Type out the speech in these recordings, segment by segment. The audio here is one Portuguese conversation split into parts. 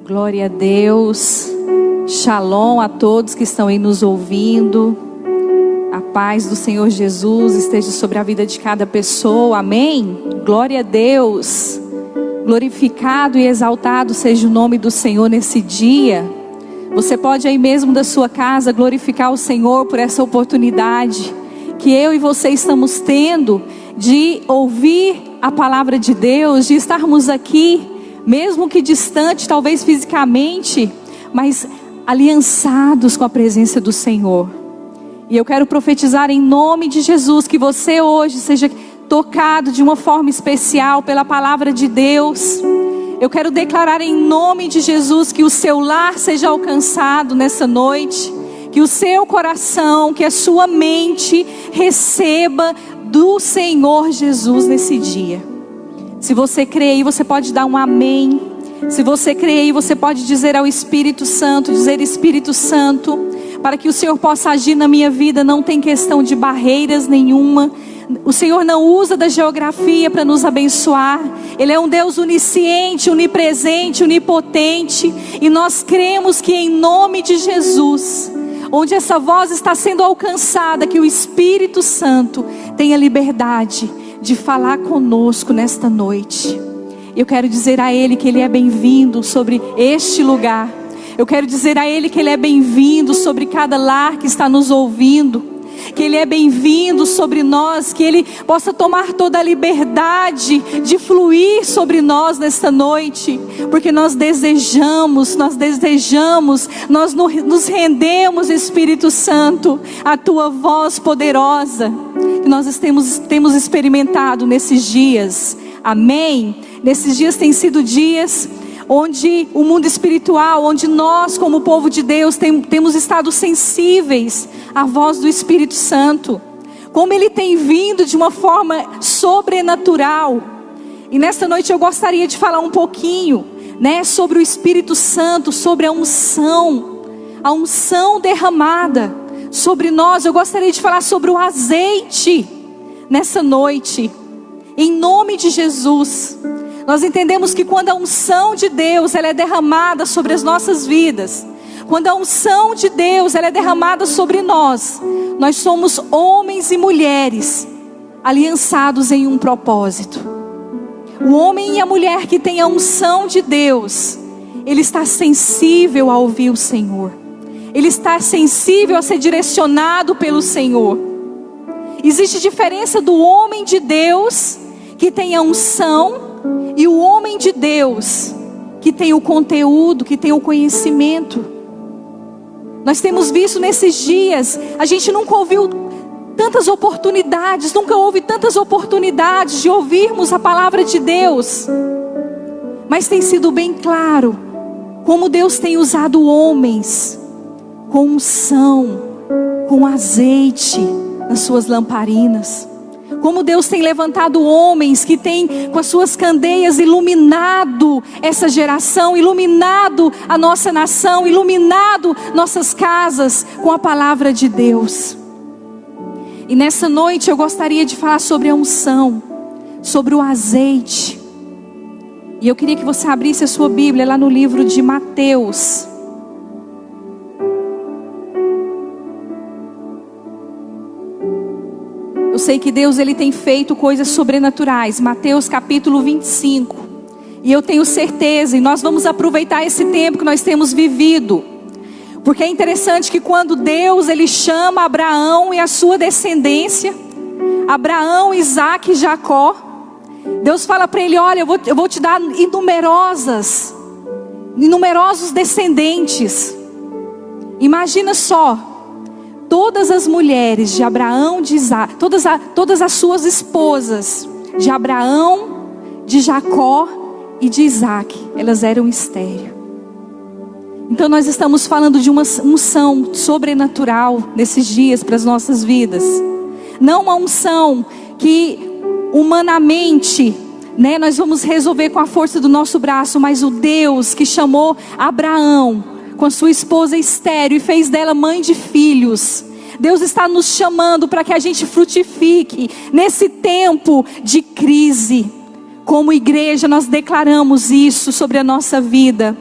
Glória a Deus. Shalom a todos que estão aí nos ouvindo. A paz do Senhor Jesus esteja sobre a vida de cada pessoa. Amém? Glória a Deus. Glorificado e exaltado seja o nome do Senhor nesse dia. Você pode aí mesmo da sua casa glorificar o Senhor por essa oportunidade que eu e você estamos tendo de ouvir a palavra de Deus, de estarmos aqui, mesmo que distante, talvez fisicamente, mas aliançados com a presença do Senhor. E eu quero profetizar em nome de Jesus que você hoje seja tocado de uma forma especial pela palavra de Deus. Eu quero declarar em nome de Jesus que o seu lar seja alcançado nessa noite, que o seu coração, que a sua mente receba do Senhor Jesus nesse dia. Se você crê aí, você pode dar um amém. Se você crê aí, você pode dizer ao Espírito Santo, dizer: Espírito Santo, para que o Senhor possa agir na minha vida, não tem questão de barreiras nenhuma. O Senhor não usa da geografia para nos abençoar. Ele é um Deus onisciente, onipresente, onipotente. E nós cremos que em nome de Jesus, onde essa voz está sendo alcançada, que o Espírito Santo tenha liberdade de falar conosco nesta noite. Eu quero dizer a Ele que Ele é bem-vindo sobre este lugar. Eu quero dizer a Ele que Ele é bem-vindo sobre cada lar que está nos ouvindo. Que Ele é bem-vindo sobre nós, que Ele possa tomar toda a liberdade de fluir sobre nós nesta noite, porque nós desejamos, nós nos rendemos, Espírito Santo, a Tua voz poderosa, que nós temos experimentado nesses dias, amém? Nesses dias têm sido dias onde o mundo espiritual, onde nós como povo de Deus temos estado sensíveis à voz do Espírito Santo, como Ele tem vindo de uma forma sobrenatural. E nesta noite eu gostaria de falar um pouquinho, sobre o Espírito Santo, sobre a unção derramada sobre nós. Eu gostaria de falar sobre o azeite nessa noite, em nome de Jesus. Nós entendemos que quando a unção de Deus ela é derramada sobre as nossas vidas, quando a unção de Deus ela é derramada sobre nós, nós somos homens e mulheres aliançados em um propósito. O homem e a mulher que tem a unção de Deus, ele está sensível a ouvir o Senhor. Ele está sensível a ser direcionado pelo Senhor. Existe diferença do homem de Deus que tem a unção e o homem de Deus que tem o conteúdo, que tem o conhecimento. Nós temos visto nesses dias, a gente nunca ouviu tantas oportunidades, nunca houve tantas oportunidades de ouvirmos a palavra de Deus. Mas tem sido bem claro como Deus tem usado homens com unção, com azeite nas suas lamparinas. Como Deus tem levantado homens que têm com as suas candeias iluminado essa geração, iluminado a nossa nação, iluminado nossas casas com a palavra de Deus. E nessa noite eu gostaria de falar sobre a unção, sobre o azeite. E eu queria que você abrisse a sua Bíblia lá no livro de Mateus. Eu sei que Deus ele tem feito coisas sobrenaturais. Mateus capítulo 25. E eu tenho certeza, e nós vamos aproveitar esse tempo que nós temos vivido. Porque é interessante que quando Deus ele chama Abraão e a sua descendência, Abraão, Isaac e Jacó, Deus fala para ele: olha, eu vou te dar inumerosos descendentes. Imagina só. Todas as mulheres de Abraão, de Isaac, todas as suas esposas de Abraão, de Jacó e de Isaac, elas eram estéreis. Então nós estamos falando de uma unção sobrenatural nesses dias para as nossas vidas. Não uma unção que humanamente, nós vamos resolver com a força do nosso braço, mas o Deus que chamou Abraão com a sua esposa estéril e fez dela mãe de filhos. Deus está nos chamando para que a gente frutifique nesse tempo de crise. como igreja, nós declaramos isso sobre a nossa vida.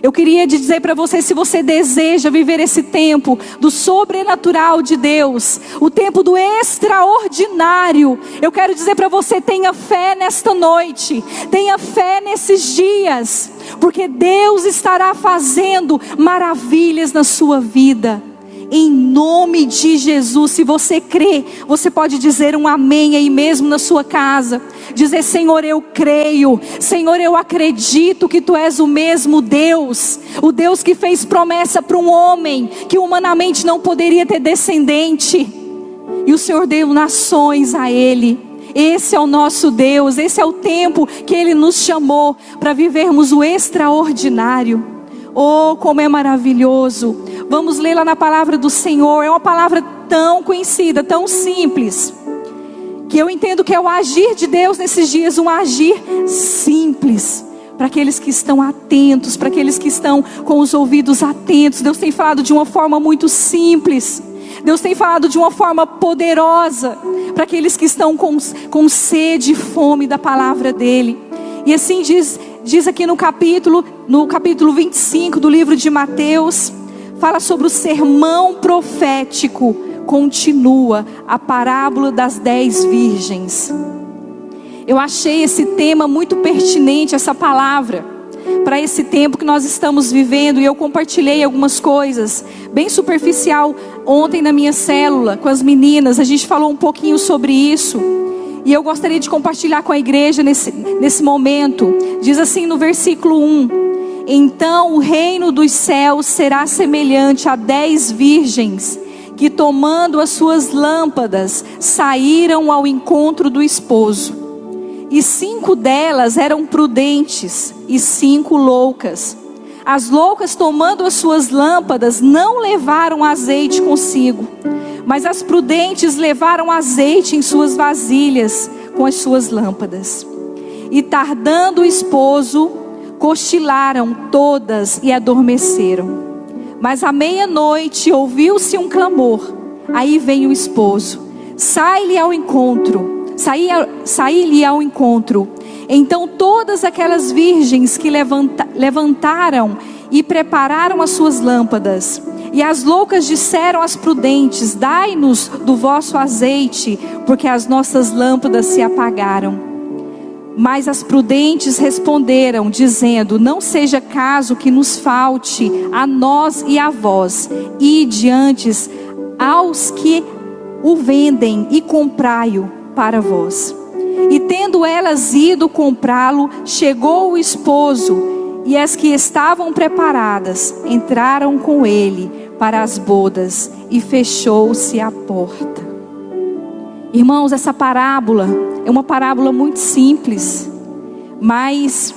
Eu queria dizer para você, se você deseja viver esse tempo do sobrenatural de Deus, o tempo do extraordinário, eu quero dizer para você, tenha fé nesta noite, tenha fé nesses dias, porque Deus estará fazendo maravilhas na sua vida. Em nome de Jesus, se você crê, você pode dizer um amém aí mesmo na sua casa. Dizer: Senhor, eu creio. Senhor, eu acredito que Tu és o mesmo Deus. O Deus que fez promessa para um homem que humanamente não poderia ter descendente. E o Senhor deu nações a ele. Esse é o nosso Deus. Esse é o tempo que Ele nos chamou para vivermos o extraordinário. Oh, como é maravilhoso. Vamos ler lá na palavra do Senhor. É uma palavra tão conhecida, tão simples, que eu entendo que é o agir de Deus nesses dias, um agir simples, para aqueles que estão atentos, para aqueles que estão com os ouvidos atentos. Deus tem falado de uma forma muito simples. Deus tem falado de uma forma poderosa, para aqueles que estão com sede e fome da palavra dEle. E assim diz aqui no capítulo 25 do livro de Mateus, fala sobre o sermão profético, continua a parábola das 10 virgens. Eu achei esse tema muito pertinente, essa palavra, para esse tempo que nós estamos vivendo. E eu compartilhei algumas coisas, bem superficial, ontem na minha célula, com as meninas. A gente falou um pouquinho sobre isso. E eu gostaria de compartilhar com a igreja nesse momento. Diz assim no versículo 1: Então o reino dos céus será semelhante a 10 virgens, que tomando as suas lâmpadas, saíram ao encontro do esposo. E 5 delas eram prudentes, e 5 loucas. As loucas, tomando as suas lâmpadas, não levaram azeite consigo, mas as prudentes levaram azeite em suas vasilhas com as suas lâmpadas. E tardando o esposo, cochilaram todas e adormeceram. Mas à meia-noite ouviu-se um clamor. Aí vem o esposo, sai-lhe ao encontro. Então todas aquelas virgens que levantaram e prepararam as suas lâmpadas. E as loucas disseram às prudentes: dai-nos do vosso azeite, porque as nossas lâmpadas se apagaram. Mas as prudentes responderam, dizendo: não seja caso que nos falte a nós e a vós. Ide antes aos que o vendem e comprai-o para vós. E tendo elas ido comprá-lo, chegou o esposo, e as que estavam preparadas entraram com ele para as bodas, e fechou-se a porta. Irmãos, essa parábola é uma parábola muito simples, mas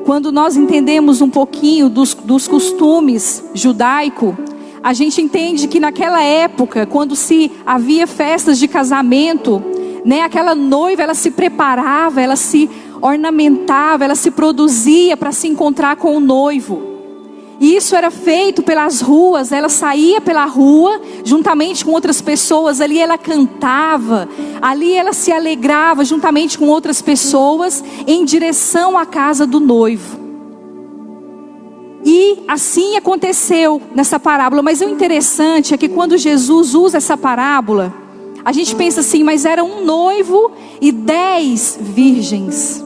quando nós entendemos um pouquinho dos costumes judaicos, a gente entende que naquela época, quando se havia festas de casamento, aquela noiva, ela se preparava, ela se ornamentava, ela se produzia para se encontrar com o noivo. E isso era feito pelas ruas. Ela saía pela rua juntamente com outras pessoas. Ali ela cantava, ali ela se alegrava juntamente com outras pessoas em direção à casa do noivo. E assim aconteceu nessa parábola. Mas o interessante é que quando Jesus usa essa parábola, a gente pensa assim, mas era um noivo e 10 virgens.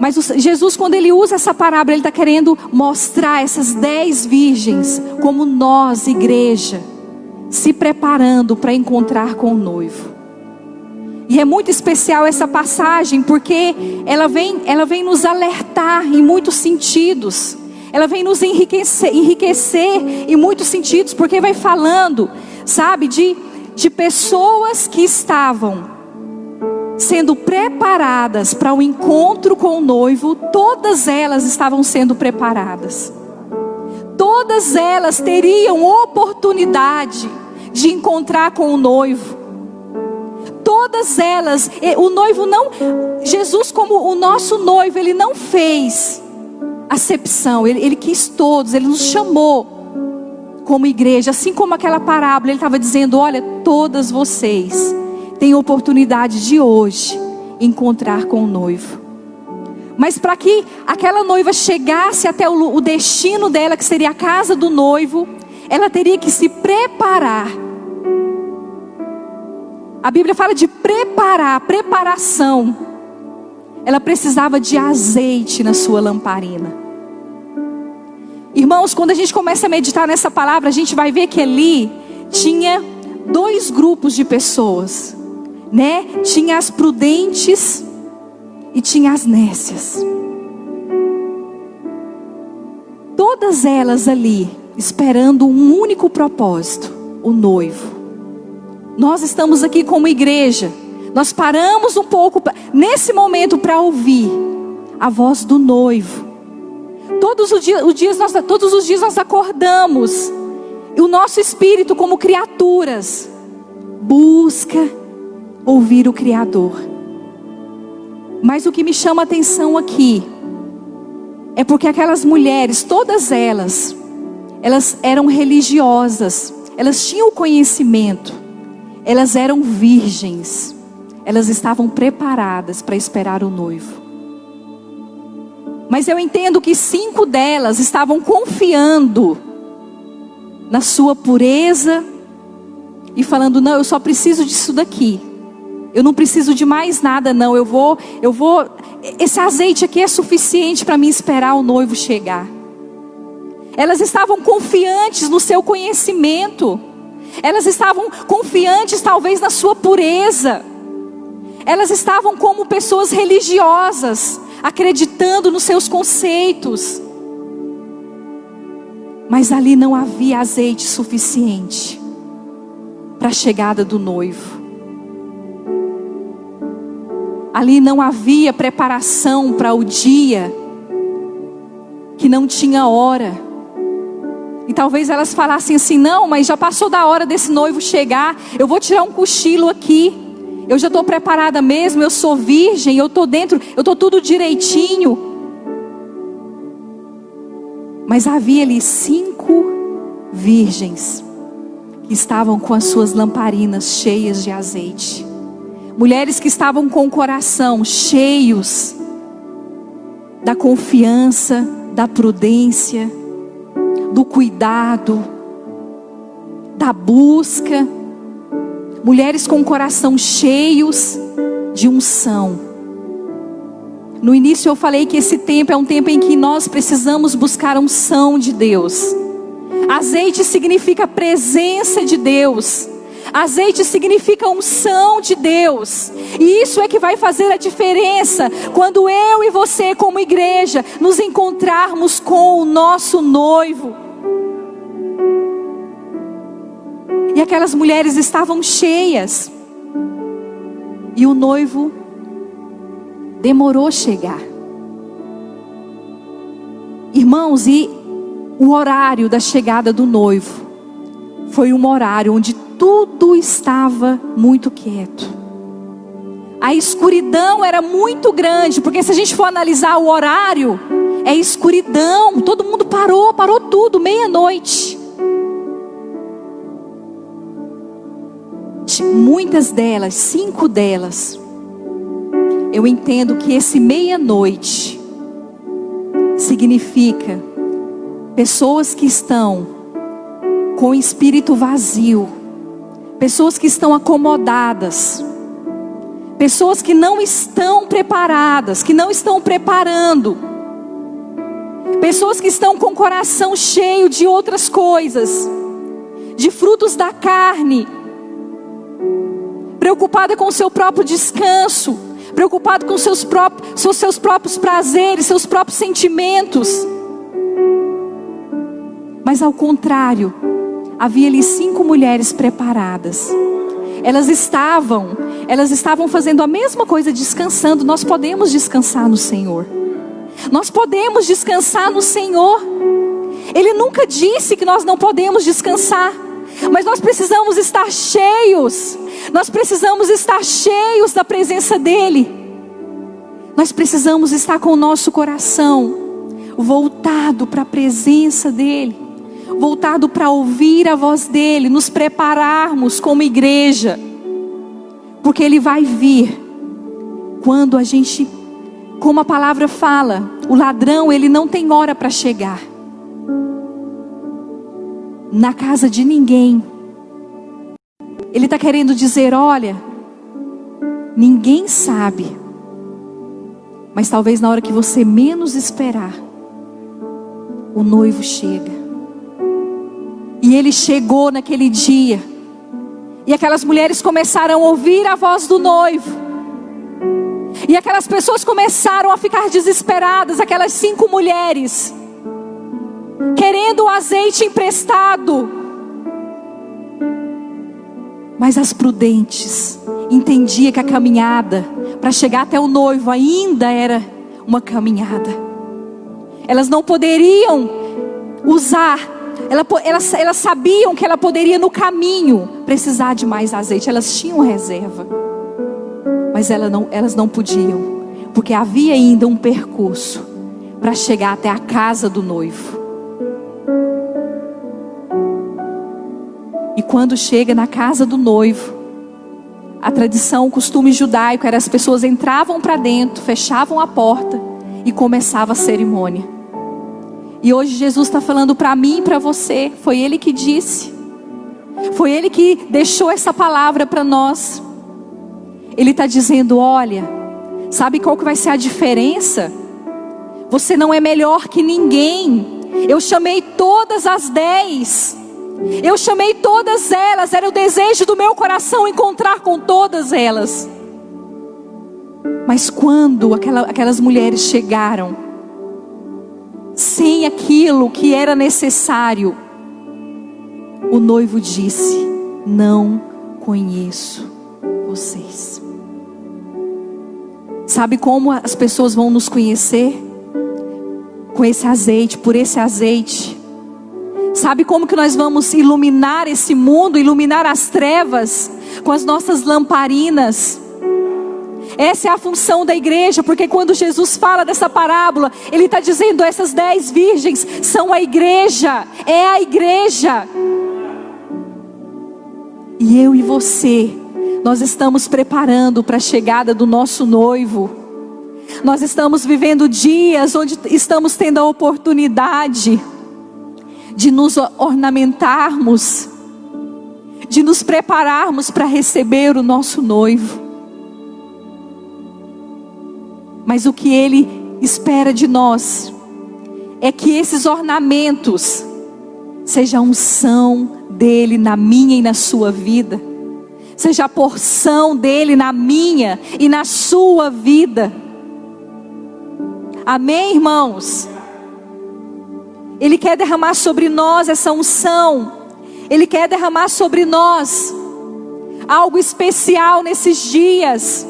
Mas Jesus, quando Ele usa essa parábola, Ele está querendo mostrar essas 10 virgens como nós, igreja, se preparando para encontrar com o noivo. E é muito especial essa passagem, porque ela vem nos alertar em muitos sentidos. Ela vem nos enriquecer em muitos sentidos, porque vai falando, sabe, de pessoas que estavam sendo preparadas para o encontro com o noivo. Todas elas estavam sendo preparadas. Todas elas teriam oportunidade de encontrar com o noivo. Todas elas, o noivo não, Jesus como o nosso noivo, Ele não fez acepção, ele quis todos, Ele nos chamou como igreja. Assim como aquela parábola, Ele estava dizendo: olha, todas vocês tem oportunidade de hoje encontrar com o noivo. Mas para que aquela noiva chegasse até o destino dela, que seria a casa do noivo, ela teria que se preparar. A Bíblia fala de preparar, preparação. Ela precisava de azeite na sua lamparina. Irmãos, quando a gente começa a meditar nessa palavra, a gente vai ver que ali tinha dois grupos de pessoas, né? Tinha as prudentes e tinha as nécias. Todas elas ali, esperando um único propósito, o noivo. Nós estamos aqui como igreja, nós paramos um pouco nesse momento para ouvir a voz do noivo. Todos os dias nós acordamos, e o nosso espírito como criaturas busca ouvir o Criador. Mas o que me chama a atenção aqui é porque aquelas mulheres, todas elas eram religiosas, elas tinham conhecimento, elas eram virgens, elas estavam preparadas para esperar o noivo. Mas eu entendo que 5 delas estavam confiando na sua pureza e falando: não, eu só preciso disso daqui, eu não preciso de mais nada não, eu vou, esse azeite aqui é suficiente para mim esperar o noivo chegar. Elas estavam confiantes no seu conhecimento, elas estavam confiantes talvez na sua pureza, elas estavam como pessoas religiosas, acreditando nos seus conceitos. Mas ali não havia azeite suficiente para a chegada do noivo. Ali não havia preparação para o dia que não tinha hora. E talvez elas falassem assim: não, mas já passou da hora desse noivo chegar, eu vou tirar um cochilo aqui, eu já estou preparada mesmo, eu sou virgem, eu estou dentro, eu estou tudo direitinho. Mas havia ali 5 virgens que estavam com as suas lamparinas cheias de azeite. Mulheres que estavam com o coração cheios da confiança, da prudência, do cuidado, da busca. Mulheres com o coração cheios de unção. No início eu falei que esse tempo é um tempo em que nós precisamos buscar a unção de Deus. Azeite significa presença de Deus. Azeite significa unção de Deus. E isso é que vai fazer a diferença quando eu e você como igreja nos encontrarmos com o nosso noivo. E aquelas mulheres estavam cheias. E o noivo demorou a chegar. Irmãos, e o horário da chegada do noivo foi um horário onde tudo estava muito quieto. A escuridão era muito grande, porque se a gente for analisar o horário, é escuridão. Todo mundo parou tudo, meia-noite. Muitas delas, 5 delas, eu entendo que esse meia-noite significa pessoas que estão com o espírito vazio, pessoas que estão acomodadas, pessoas que não estão preparadas, que não estão preparando, pessoas que estão com o coração cheio de outras coisas, de frutos da carne, preocupada com o seu próprio descanso, preocupado com seus próprios prazeres, seus próprios sentimentos. Mas ao contrário, havia ali 5 mulheres preparadas. Elas estavam fazendo a mesma coisa, descansando. Nós podemos descansar no Senhor. Nós podemos descansar no Senhor. Ele nunca disse que nós não podemos descansar. Mas nós precisamos estar cheios. Nós precisamos estar cheios da presença dEle. Nós precisamos estar com o nosso coração voltado para a presença dEle, voltado para ouvir a voz dEle, nos prepararmos como igreja, porque Ele vai vir Quando a gente, como a palavra fala, o ladrão, ele não tem hora para chegar na casa de ninguém. Ele está querendo dizer, olha, ninguém sabe, mas talvez na hora que você menos esperar, o noivo chega. E ele chegou naquele dia, e aquelas mulheres começaram a ouvir a voz do noivo, e aquelas pessoas começaram a ficar desesperadas, aquelas 5 mulheres, querendo o azeite emprestado. Mas as prudentes entendiam que a caminhada para chegar até o noivo ainda era uma caminhada. Elas não poderiam usar, elas sabiam que ela poderia no caminho precisar de mais azeite. Elas tinham reserva, mas elas não podiam, porque havia ainda um percurso para chegar até a casa do noivo. E quando chega na casa do noivo, a tradição, o costume judaico era as pessoas entravam para dentro, fechavam a porta e começava a cerimônia. E hoje Jesus está falando para mim e para você. Foi Ele que disse, foi Ele que deixou essa palavra para nós. Ele está dizendo, olha, sabe qual que vai ser a diferença? Você não é melhor que ninguém. Eu chamei todas as 10. Eu chamei todas elas. Era o desejo do meu coração encontrar com todas elas. Mas quando aquelas mulheres chegaram sem aquilo que era necessário, o noivo disse, não conheço vocês. Sabe como as pessoas vão nos conhecer? Com esse azeite, por esse azeite. Sabe como que nós vamos iluminar esse mundo, iluminar as trevas? Com as nossas lamparinas. Essa é a função da igreja, porque quando Jesus fala dessa parábola, Ele está dizendo, essas 10 virgens são a igreja, é a igreja. E eu e você, nós estamos preparando para a chegada do nosso noivo. Nós estamos vivendo dias onde estamos tendo a oportunidade de nos ornamentarmos, de nos prepararmos para receber o nosso noivo. Mas o que Ele espera de nós é que esses ornamentos seja a unção dEle na minha e na sua vida, seja a porção dEle na minha e na sua vida. Amém, irmãos? Ele quer derramar sobre nós essa unção. Ele quer derramar sobre nós algo especial nesses dias.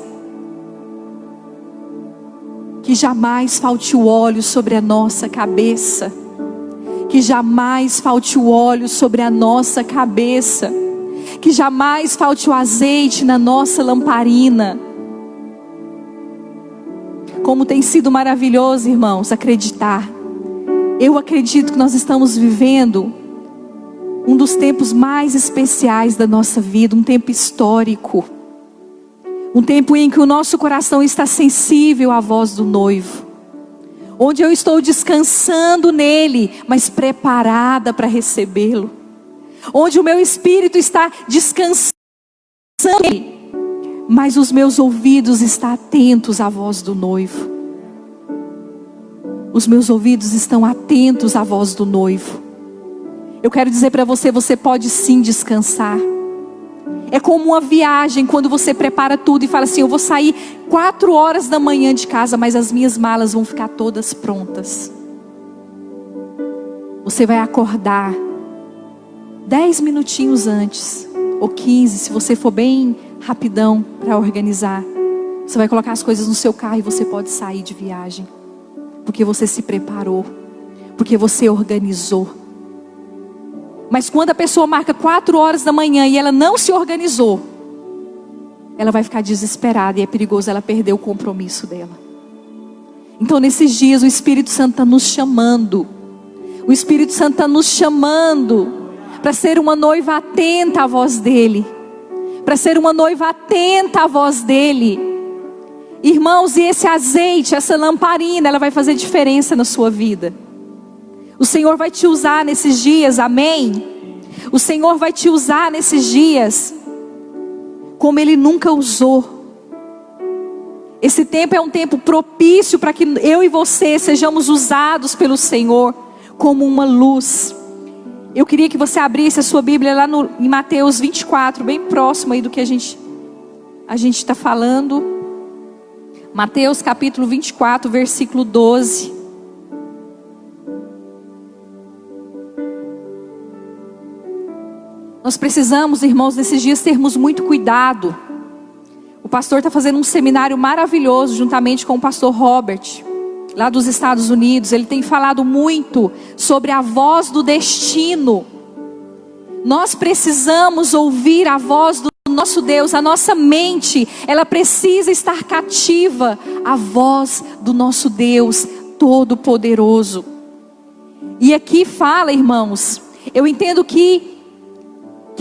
Que jamais falte o óleo sobre a nossa cabeça. Que jamais falte o óleo sobre a nossa cabeça. Que jamais falte o azeite na nossa lamparina. Como tem sido maravilhoso, irmãos, acreditar. Eu acredito que nós estamos vivendo um dos tempos mais especiais da nossa vida, um tempo histórico. Um tempo em que o nosso coração está sensível à voz do noivo. Onde eu estou descansando nele, mas preparada para recebê-lo. Onde o meu espírito está descansando nele, mas os meus ouvidos estão atentos à voz do noivo. Os meus ouvidos estão atentos à voz do noivo. Eu quero dizer para você, você pode sim descansar. É como uma viagem, quando você prepara tudo e fala assim, eu vou sair 4 horas da manhã de casa, mas as minhas malas vão ficar todas prontas. Você vai acordar 10 minutinhos antes, ou 15, se você for bem rapidão para organizar. Você vai colocar as coisas no seu carro e você pode sair de viagem. Porque você se preparou, porque você organizou. Mas quando a pessoa marca 4 horas da manhã e ela não se organizou, ela vai ficar desesperada e é perigoso ela perder o compromisso dela. Então nesses dias o Espírito Santo está nos chamando. O Espírito Santo está nos chamando para ser uma noiva atenta à voz dEle. Para ser uma noiva atenta à voz dEle. Irmãos, e esse azeite, essa lamparina, ela vai fazer diferença na sua vida. O Senhor vai te usar nesses dias, amém? O Senhor vai te usar nesses dias como Ele nunca usou. Esse tempo é um tempo propício para que eu e você sejamos usados pelo Senhor como uma luz. Eu queria que você abrisse a sua Bíblia lá em Mateus 24, bem próximo aí do que a gente está falando. Mateus capítulo 24, versículo 12. Nós precisamos, irmãos, nesses dias termos muito cuidado. O pastor está fazendo um seminário maravilhoso, juntamente com o pastor Robert, lá dos Estados Unidos. Ele tem falado muito sobre a voz do destino. Nós precisamos ouvir a voz do nosso Deus. A nossa mente, ela precisa estar cativa à voz do nosso Deus Todo-Poderoso. E aqui fala, irmãos, eu entendo que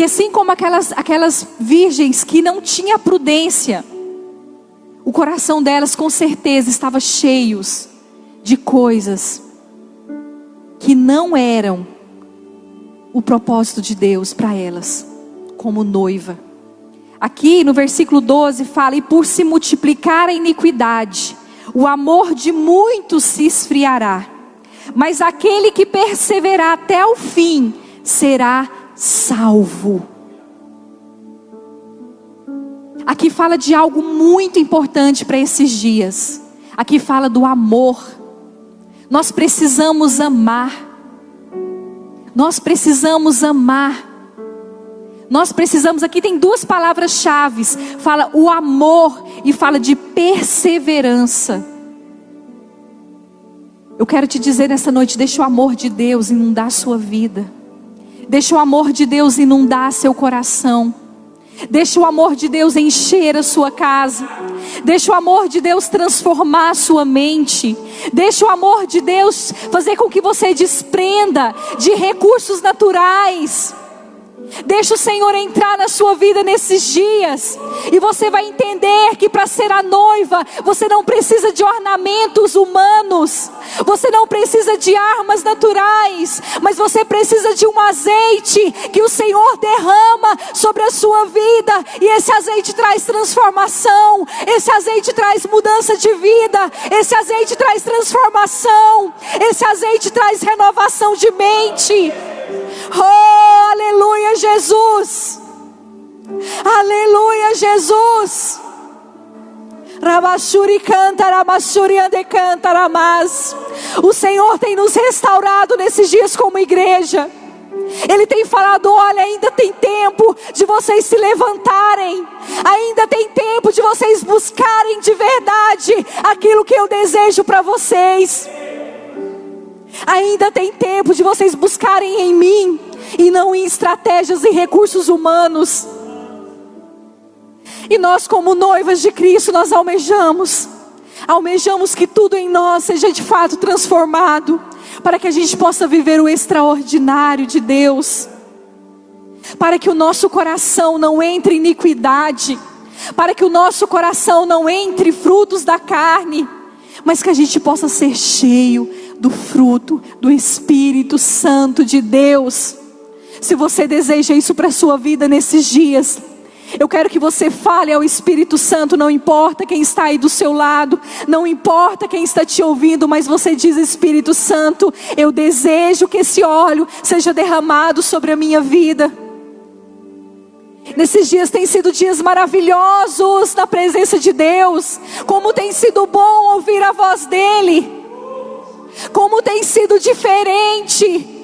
assim como aquelas virgens que não tinham prudência, o coração delas com certeza estava cheio de coisas que não eram o propósito de Deus para elas, como noiva. Aqui no versículo 12 fala: e por se multiplicar a iniquidade, o amor de muitos se esfriará, mas aquele que perseverar até o fim será salvo. Aqui fala de algo muito importante para esses dias. Aqui fala do amor. Nós precisamos amar. Nós precisamos amar. Nós precisamos, aqui tem duas palavras-chave. Fala o amor e fala de perseverança. Eu quero te dizer nessa noite, deixa o amor de Deus inundar a sua vida. Deixa o amor de Deus inundar seu coração. Deixa o amor de Deus encher a sua casa. Deixa o amor de Deus transformar a sua mente. Deixa o amor de Deus fazer com que você desprenda de recursos naturais. Deixa o Senhor entrar na sua vida nesses dias. E você vai entender que para ser a noiva, você não precisa de ornamentos humanos. Você não precisa de armas naturais. Mas você precisa de um azeite que o Senhor derrama sobre a sua vida. E esse azeite traz transformação. Esse azeite traz mudança de vida. Esse azeite traz transformação. Esse azeite traz renovação de mente. Oh, aleluia, Jesus. Aleluia, Jesus. Rabashuri canta, rabashuri ande canta, ramas. O Senhor tem nos restaurado nesses dias como igreja. Ele tem falado: olha, ainda tem tempo de vocês se levantarem. Ainda tem tempo de vocês buscarem de verdade aquilo que eu desejo para vocês. Ainda tem tempo de vocês buscarem em mim e não em estratégias e recursos humanos. E nós, como noivas de Cristo, nós almejamos que tudo em nós seja de fato transformado, para que a gente possa viver o extraordinário de Deus, para que o nosso coração não entre iniquidade, para que o nosso coração não entre frutos da carne, mas que a gente possa ser cheio do fruto do Espírito Santo de Deus. Se você deseja isso para a sua vida nesses dias, eu quero que você fale ao Espírito Santo. Não importa quem está aí do seu lado, não importa quem está te ouvindo, mas você diz: Espírito Santo, eu desejo que esse óleo seja derramado sobre a minha vida. Nesses dias tem sido dias maravilhosos na presença de Deus. Como tem sido bom ouvir a voz dEle. Como tem sido diferente.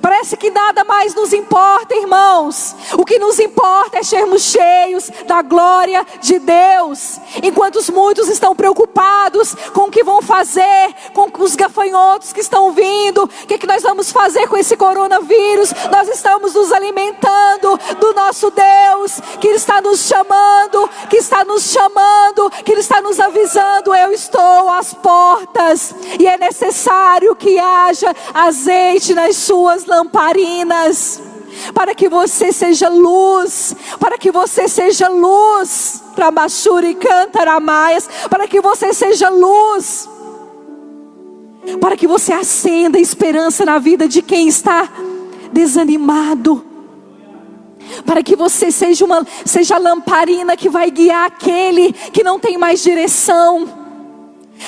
Parece que nada mais nos importa, irmãos. O que nos importa é sermos cheios da glória de Deus. Enquanto muitos estão preocupados com o que vão fazer, com os gafanhotos que estão vindo, o que nós vamos fazer com esse coronavírus? Nós estamos nos alimentando do nosso Deus, que está nos chamando, que Ele está nos avisando: eu estou às portas, e é necessário que haja azeite nas suas lamparinas. para que você seja luz, para que você seja luz, Trabachuri Cantaramaias, para que você seja luz, para que você acenda esperança na vida de quem está desanimado, para que você seja a lamparina que vai guiar aquele que não tem mais direção,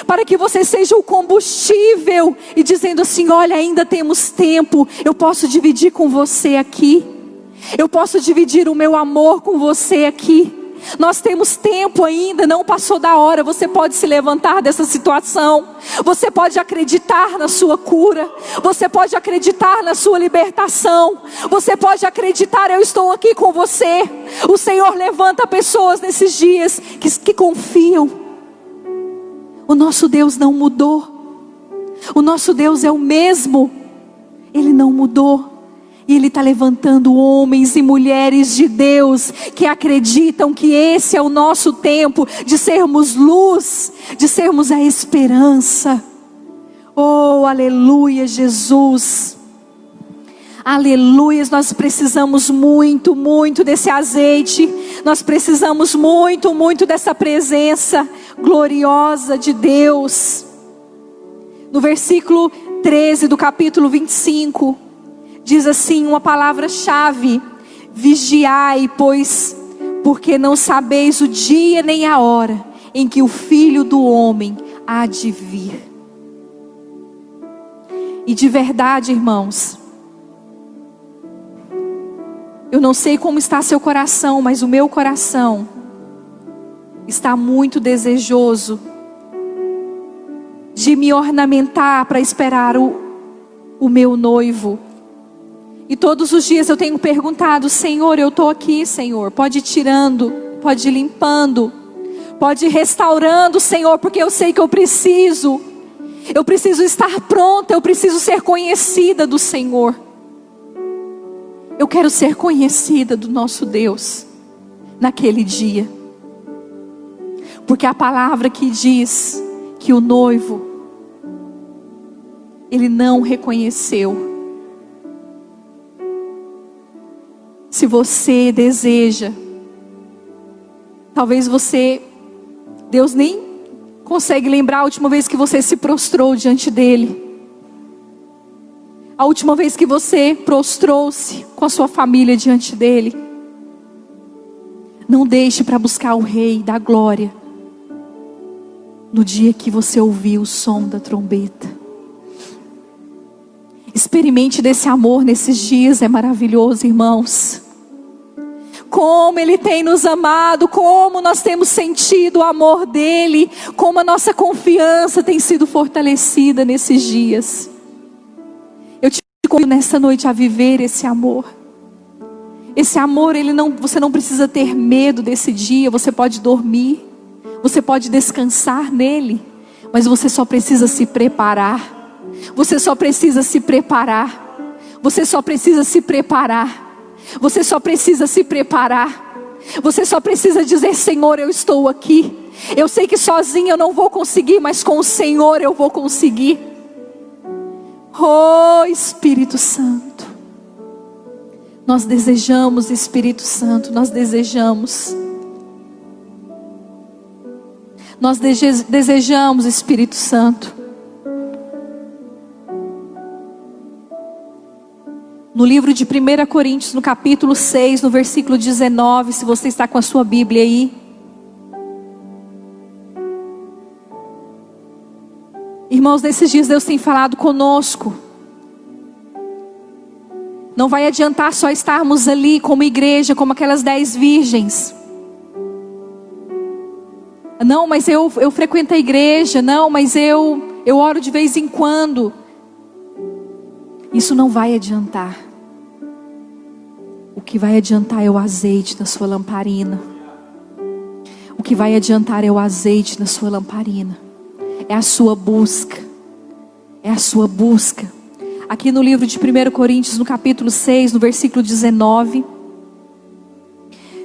para que você seja o combustível e dizendo assim: olha, ainda temos tempo, eu posso dividir com você aqui, eu posso dividir o meu amor com você aqui, nós temos tempo ainda, não passou da hora. Você pode se levantar dessa situação, você pode acreditar na sua cura, você pode acreditar na sua libertação, você pode acreditar: eu estou aqui com você. O Senhor levanta pessoas nesses dias que confiam. O nosso Deus não mudou, o nosso Deus é o mesmo, Ele não mudou. E Ele está levantando homens e mulheres de Deus que acreditam que esse é o nosso tempo de sermos luz, de sermos a esperança. Oh, aleluia, Jesus. Aleluia, nós precisamos muito, muito desse azeite. Nós precisamos muito, muito dessa presença gloriosa de Deus. No versículo 13 do capítulo 25... diz assim uma palavra-chave: vigiai, pois, porque não sabeis o dia nem a hora em que o Filho do Homem há de vir. E de verdade, irmãos, eu não sei como está seu coração, mas o meu coração está muito desejoso de me ornamentar para esperar o meu noivo. E todos os dias eu tenho perguntado: Senhor, eu estou aqui, Senhor, pode ir tirando, pode ir limpando, pode ir restaurando, Senhor, porque eu sei que eu preciso estar pronta, eu preciso ser conhecida do Senhor. Eu quero ser conhecida do nosso Deus naquele dia, porque a palavra que diz que o noivo, ele não reconheceu. Se você deseja, talvez Deus nem consegue lembrar a última vez que você se prostrou diante dele, a última vez que você prostrou-se com a sua família diante dele. Não deixe para buscar o Rei da Glória no dia que você ouvir o som da trombeta. Experimente desse amor nesses dias, é maravilhoso, irmãos. Como Ele tem nos amado, como nós temos sentido o amor dEle, como a nossa confiança tem sido fortalecida nesses dias. Eu te convido nessa noite a viver esse amor. Esse amor, você não precisa ter medo desse dia, você pode dormir, você pode descansar nele, mas você só precisa se preparar. Você só precisa se preparar. Você só precisa se preparar. Você só precisa se preparar. Você só precisa dizer: Senhor, eu estou aqui. Eu sei que sozinho eu não vou conseguir, mas com o Senhor eu vou conseguir. Oh, Espírito Santo, nós desejamos, Espírito Santo, nós desejamos. Nós desejamos, Espírito Santo. No livro de 1 Coríntios, no capítulo 6, no versículo 19, se você está com a sua Bíblia aí. Irmãos, nesses dias Deus tem falado conosco. Não vai adiantar só estarmos ali como igreja, como aquelas 10 virgens. Não, mas eu frequento a igreja. Não, mas eu oro de vez em quando. Isso não vai adiantar. O que vai adiantar é o azeite na sua lamparina. O que vai adiantar é o azeite na sua lamparina. É a sua busca. É a sua busca. Aqui no livro de 1 Coríntios, no capítulo 6, no versículo 19,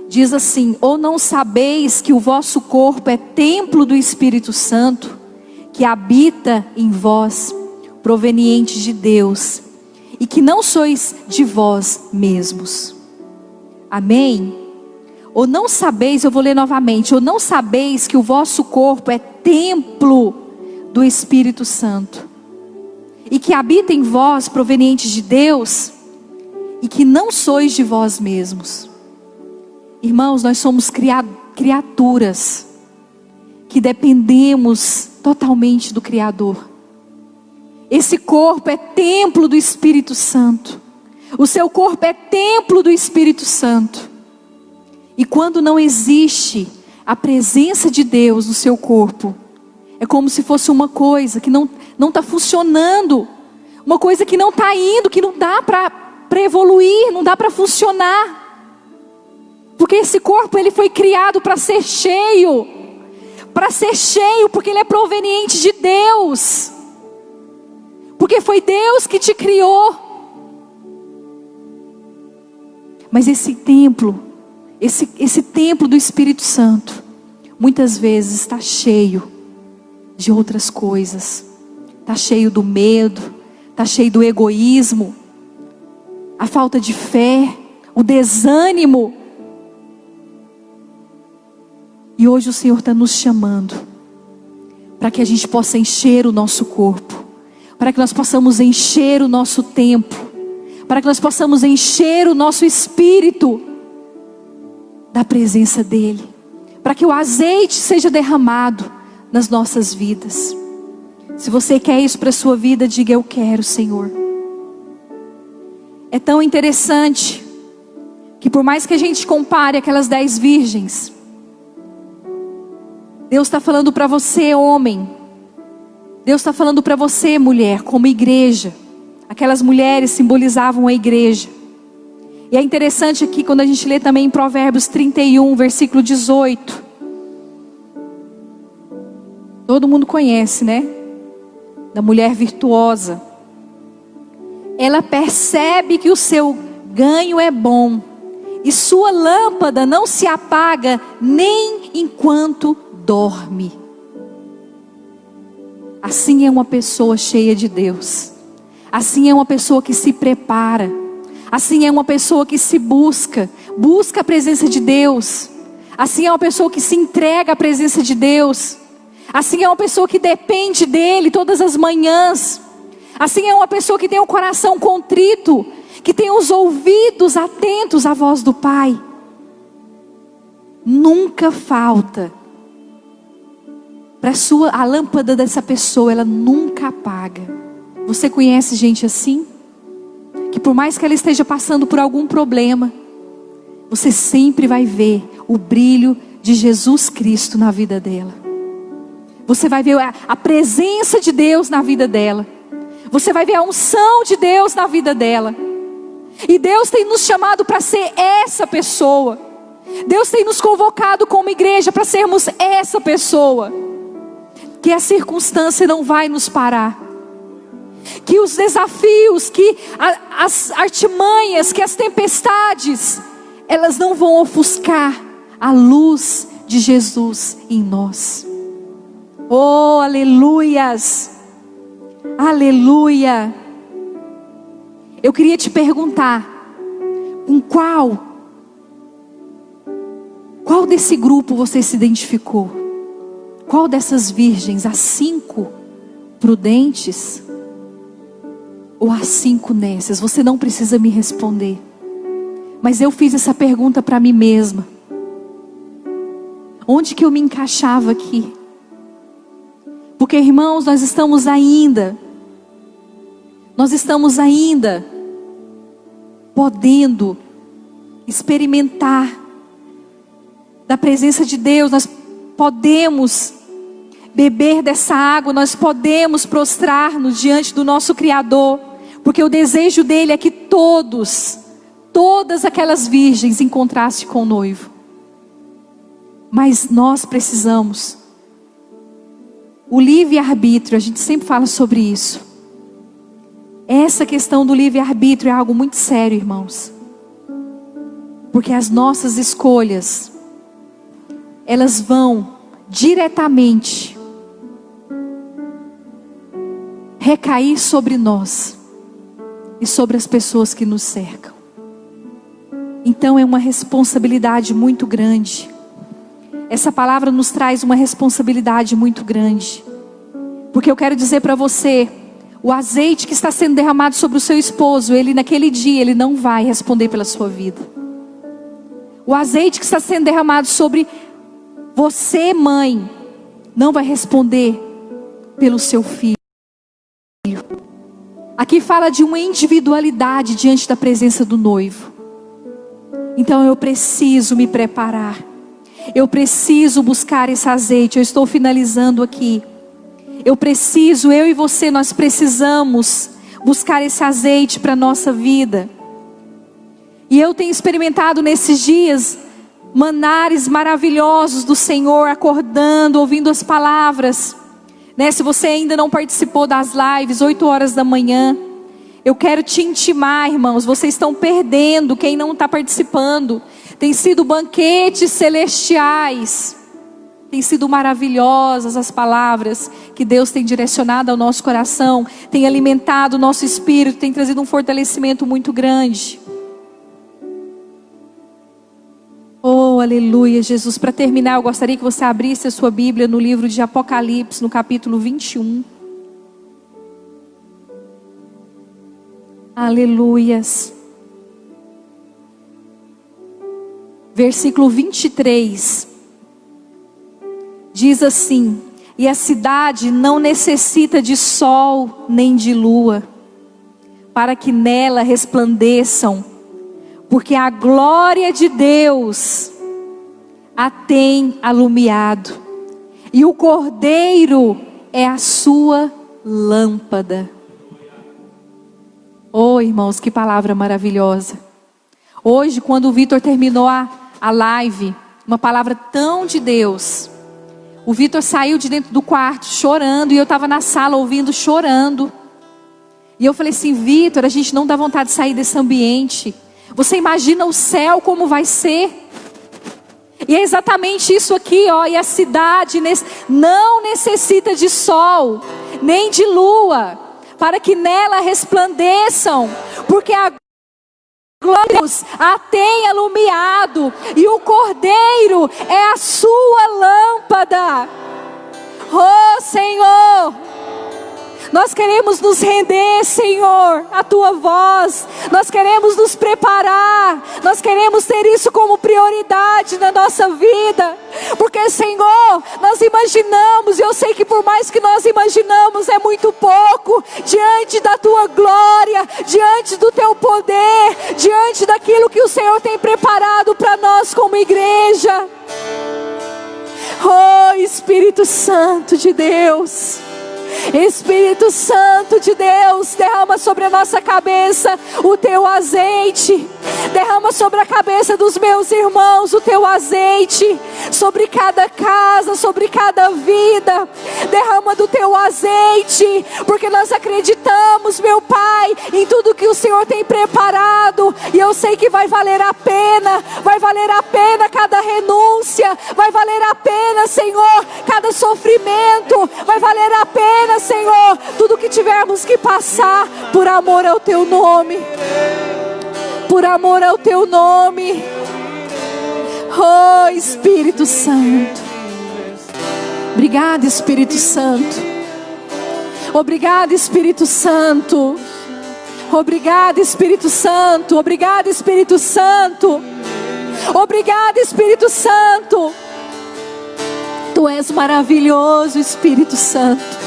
diz assim: ou não sabeis que o vosso corpo é templo do Espírito Santo, que habita em vós, proveniente de Deus, e e que não sois de vós mesmos. Amém? Ou não sabeis, eu vou ler novamente, ou não sabeis que o vosso corpo é templo do Espírito Santo, e que habita em vós, proveniente de Deus, e que não sois de vós mesmos. Irmãos, nós somos criaturas que dependemos totalmente do Criador. Esse corpo é templo do Espírito Santo. O seu corpo é templo do Espírito Santo. E quando não existe a presença de Deus no seu corpo, é como se fosse uma coisa que não está funcionando, uma coisa que não está indo, que não dá para evoluir, não dá para funcionar. Porque esse corpo ele foi criado para ser cheio, porque ele é proveniente de Deus, porque foi Deus que te criou. Mas esse templo do Espírito Santo, muitas vezes está cheio de outras coisas, está cheio do medo, está cheio do egoísmo, a falta de fé, o desânimo. E hoje o Senhor está nos chamando para que a gente possa encher o nosso corpo, para que nós possamos encher o nosso templo, para que nós possamos encher o nosso espírito da presença dEle, para que o azeite seja derramado nas nossas vidas. Se você quer isso para a sua vida, diga: eu quero, Senhor. É tão interessante que por mais que a gente compare aquelas 10 virgens, Deus está falando para você, homem. Deus está falando para você, mulher, como igreja. Aquelas mulheres simbolizavam a igreja. E é interessante aqui quando a gente lê também em Provérbios 31, versículo 18. Todo mundo conhece, né? Da mulher virtuosa. Ela percebe que o seu ganho é bom, e sua lâmpada não se apaga nem enquanto dorme. Assim é uma pessoa cheia de Deus. Assim é uma pessoa que se prepara. Assim é uma pessoa que se busca a presença de Deus. Assim é uma pessoa que se entrega à presença de Deus. Assim é uma pessoa que depende dEle todas as manhãs. Assim é uma pessoa que tem o coração contrito, que tem os ouvidos atentos à voz do Pai. Nunca falta. A lâmpada dessa pessoa, ela nunca apaga. Você conhece gente assim? Que por mais que ela esteja passando por algum problema, você sempre vai ver o brilho de Jesus Cristo na vida dela. Você vai ver a presença de Deus na vida dela. Você vai ver a unção de Deus na vida dela. E Deus tem nos chamado para ser essa pessoa. Deus tem nos convocado como igreja para sermos essa pessoa. Que a circunstância não vai nos parar. Que os desafios, que as artimanhas, que as tempestades, elas não vão ofuscar a luz de Jesus em nós. Oh, aleluias! Aleluia! Eu queria te perguntar, com qual desse grupo você se identificou? Qual dessas virgens? As 5 prudentes? Ou as 5 nécias? Você não precisa me responder. Mas eu fiz essa pergunta para mim mesma. Onde que eu me encaixava aqui? Porque, irmãos, nós estamos ainda podendo experimentar da presença de Deus. Nós podemos beber dessa água, nós podemos prostrar-nos diante do nosso Criador, porque o desejo dele é que todas aquelas virgens encontrassem com o noivo. Mas nós precisamos, o livre-arbítrio, a gente sempre fala sobre isso. Essa questão do livre-arbítrio é algo muito sério, irmãos. Porque as nossas escolhas, elas vão diretamente recair sobre nós. e sobre as pessoas que nos cercam. Então é uma responsabilidade muito grande. Essa palavra nos traz uma responsabilidade muito grande. Porque eu quero dizer para você, o azeite que está sendo derramado sobre o seu esposo, ele naquele dia, ele não vai responder pela sua vida. O azeite que está sendo derramado sobre você, mãe, não vai responder pelo seu filho. Aqui fala de uma individualidade diante da presença do noivo. Então eu preciso me preparar. Eu preciso buscar esse azeite. Eu estou finalizando aqui. Eu e você, nós precisamos buscar esse azeite para a nossa vida. E eu tenho experimentado nesses dias manares maravilhosos do Senhor, acordando, ouvindo as palavras. Se você ainda não participou das lives, 8 horas da manhã, eu quero te intimar, irmãos, vocês estão perdendo, quem não está participando. Tem sido banquetes celestiais. Tem sido maravilhosas as palavras que Deus tem direcionado ao nosso coração. Tem alimentado o nosso espírito, tem trazido um fortalecimento muito grande. Oh, aleluia, Jesus. Para terminar, eu gostaria que você abrisse a sua Bíblia no livro de Apocalipse, no capítulo 21. Aleluias. Versículo 23. Diz assim: e a cidade não necessita de sol nem de lua, para que nela resplandeçam, porque a glória de Deus a tem alumiado, e o Cordeiro é a sua lâmpada. Oh, irmãos, que palavra maravilhosa. Hoje, quando o Vitor terminou a live, uma palavra tão de Deus. O Vitor saiu de dentro do quarto chorando, e eu estava na sala ouvindo, chorando. E eu falei assim: Vitor, a gente não dá vontade de sair desse ambiente. Você imagina o céu como vai ser? E é exatamente isso aqui, ó. E a cidade não necessita de sol, nem de lua, para que nela resplandeçam, porque a glória de Deus a tem alumiado, e o Cordeiro é a sua lâmpada. Oh, Senhor, nós queremos nos render, Senhor, à Tua voz. Nós queremos nos preparar. Nós queremos ter isso como prioridade na nossa vida. Porque, Senhor, nós imaginamos, e eu sei que por mais que nós imaginamos é muito pouco, diante da Tua glória, diante do Teu poder, diante daquilo que o Senhor tem preparado para nós como igreja. Oh, Espírito Santo de Deus, Espírito Santo de Deus, derrama sobre a nossa cabeça o Teu azeite. Derrama sobre a cabeça dos meus irmãos o Teu azeite. Sobre cada casa, sobre cada vida. Derrama do Teu azeite. Porque nós acreditamos, meu Pai, em tudo que o Senhor tem preparado. E eu sei que vai valer a pena. Vai valer a pena cada renúncia. Vai valer a pena, Senhor, cada sofrimento. Vai valer a pena, Senhor, tudo que tivermos que passar, por amor ao Teu nome. Por amor ao Teu nome. Oh, Espírito Santo. Obrigado, Espírito Santo. Obrigado, Espírito Santo. Obrigado, Espírito Santo. Obrigado, Espírito Santo. Obrigado, Espírito Santo. Tu és maravilhoso, Espírito Santo.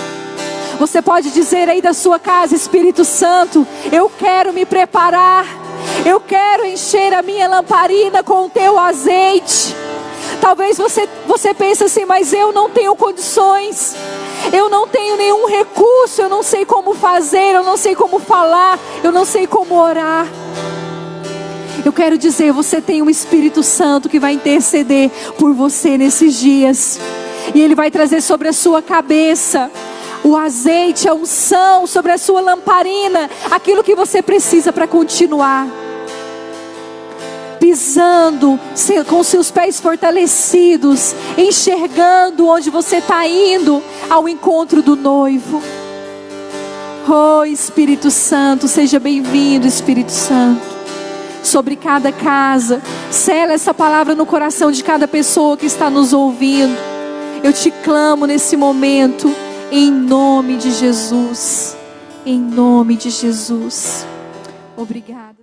Você pode dizer aí da sua casa: Espírito Santo, eu quero me preparar. Eu quero encher a minha lamparina com o Teu azeite. Talvez você pense assim: mas eu não tenho condições. Eu não tenho nenhum recurso. Eu não sei como fazer. Eu não sei como falar. Eu não sei como orar. Eu quero dizer, você tem um Espírito Santo que vai interceder por você nesses dias. E Ele vai trazer sobre a sua cabeça o azeite, a unção, sobre a sua lamparina, aquilo que você precisa para continuar pisando com seus pés fortalecidos, enxergando onde você está indo, ao encontro do noivo. Oh, Espírito Santo, seja bem-vindo, Espírito Santo. Sobre cada casa, sela essa palavra no coração de cada pessoa que está nos ouvindo. Eu te clamo nesse momento, em nome de Jesus. Em nome de Jesus. Obrigada.